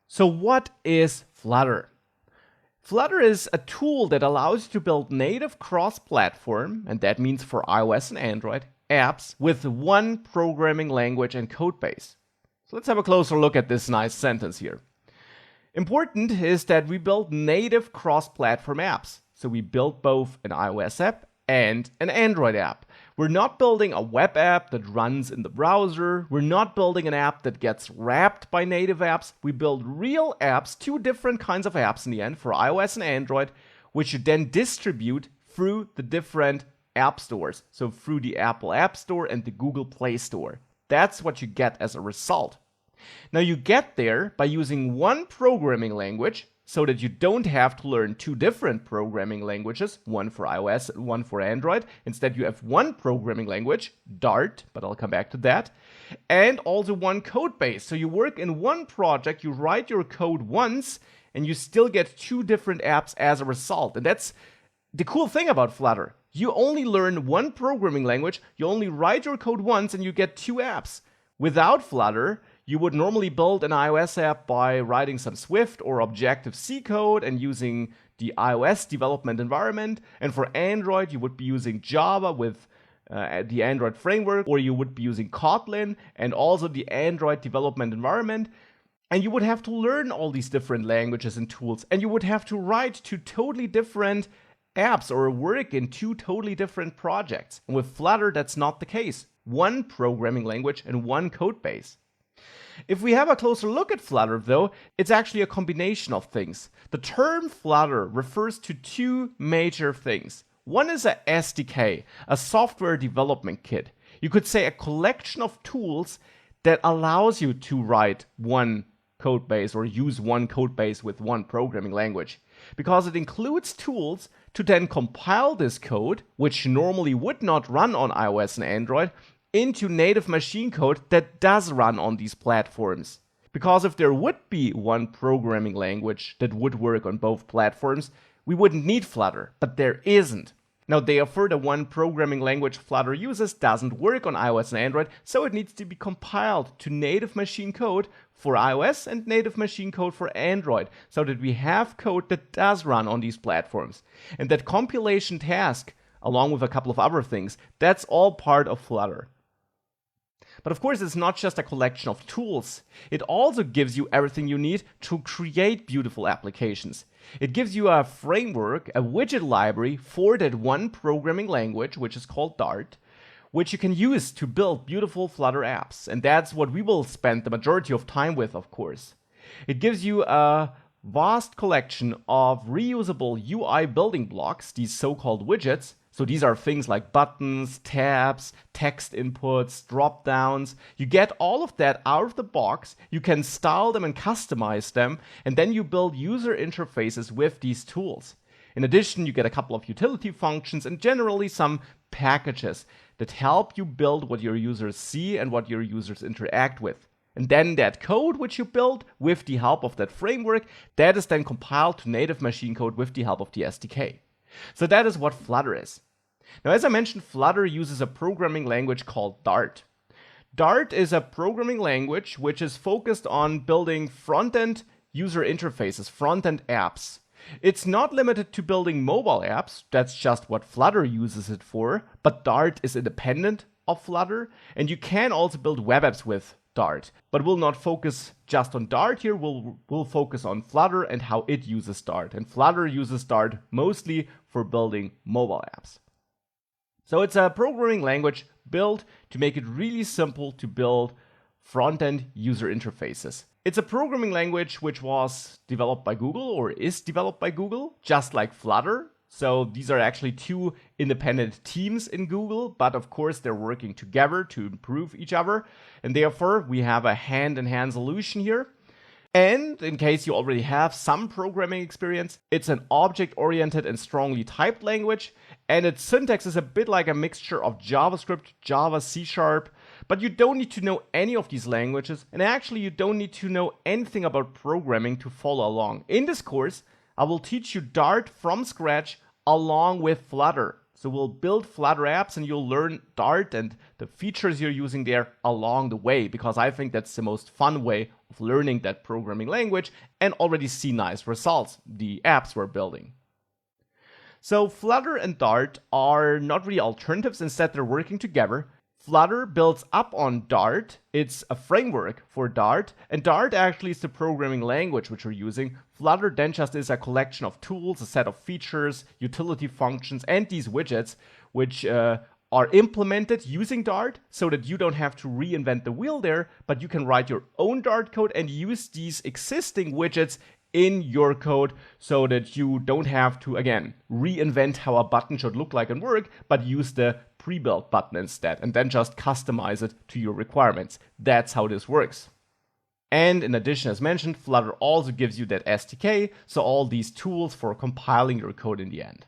So what is Flutter? Flutter is a tool that allows you to build native cross-platform, and that means for iOS and Android, apps with one programming language and code base. So let's have a closer look at this nice sentence here. Important is that we build native cross-platform apps. So we build both an iOS app and an Android app. We're not building a web app that runs in the browser. We're not building an app that gets wrapped by native apps. We build real apps, two different kinds of apps in the end for iOS and Android, which you then distribute through the different app stores. So through the Apple App Store and the Google Play Store. That's what you get as a result. Now you get there by using one programming language so that you don't have to learn two different programming languages, one for iOS and one for Android. Instead, you have one programming language, Dart, but I'll come back to that, and also one code base. So you work in one project, you write your code once, and you still get two different apps as a result. And that's the cool thing about Flutter. You only learn one programming language, you only write your code once, and you get two apps. Without Flutter, you would normally build an iOS app by writing some Swift or Objective-C code and using the iOS development environment. And for Android, you would be using Java with the Android framework, or you would be using Kotlin and also the Android development environment. And you would have to learn all these different languages and tools. And you would have to write two totally different apps or work in two totally different projects. And with Flutter, that's not the case. One programming language and one code base. If we have a closer look at Flutter, though, it's actually a combination of things. The term Flutter refers to two major things. One is a SDK, a software development kit. You could say a collection of tools that allows you to write one code base or use one code base with one programming language. Because it includes tools to then compile this code, which normally would not run on iOS and Android, into native machine code that does run on these platforms. Because if there would be one programming language that would work on both platforms, we wouldn't need Flutter, but there isn't. Now, therefore, the one programming language Flutter uses doesn't work on iOS and Android, so it needs to be compiled to native machine code for iOS and native machine code for Android, so that we have code that does run on these platforms. And that compilation task, along with a couple of other things, that's all part of Flutter. But of course, it's not just a collection of tools. It also gives you everything you need to create beautiful applications. It gives you a framework, a widget library for that one programming language, which is called Dart, which you can use to build beautiful Flutter apps. And that's what we will spend the majority of time with, of course. It gives you a vast collection of reusable UI building blocks, these so-called widgets. So these are things like buttons, tabs, text inputs, drop-downs. You get all of that out of the box. You can style them and customize them, and then you build user interfaces with these tools. In addition, you get a couple of utility functions and generally some packages that help you build what your users see and what your users interact with. And then that code which you build with the help of that framework, that is then compiled to native machine code with the help of the SDK. So that is what Flutter is. Now, as I mentioned, Flutter uses a programming language called Dart. Dart is a programming language which is focused on building front-end user interfaces, front-end apps. It's not limited to building mobile apps, that's just what Flutter uses it for, but Dart is independent of Flutter, and you can also build web apps with Dart. But we'll not focus just on Dart here, we'll focus on Flutter and how it uses Dart. And Flutter uses Dart mostly for building mobile apps. So it's a programming language built to make it really simple to build front-end user interfaces. It's a programming language which was developed by Google or is developed by Google, just like Flutter. So these are actually two independent teams in Google, but of course they're working together to improve each other. And therefore we have a hand-in-hand solution here. And in case you already have some programming experience, it's an object-oriented and strongly typed language, and its syntax is a bit like a mixture of JavaScript, Java, C#, but you don't need to know any of these languages, and actually you don't need to know anything about programming to follow along. In this course, I will teach you Dart from scratch along with Flutter. So we'll build Flutter apps and you'll learn Dart and the features you're using there along the way, because I think that's the most fun way of learning that programming language and already see nice results, the apps we're building. So Flutter and Dart are not really alternatives, instead they're working together. Flutter builds up on Dart. It's a framework for Dart, and Dart actually is the programming language which we're using. Flutter then just is a collection of tools, a set of features, utility functions, and these widgets which are implemented using Dart so that you don't have to reinvent the wheel there, but you can write your own Dart code and use these existing widgets in your code so that you don't have to, again, reinvent how a button should look like and work, but use the pre-built button instead and then just customize it to your requirements. That's how this works. And in addition, as mentioned, Flutter also gives you that SDK, so all these tools for compiling your code in the end.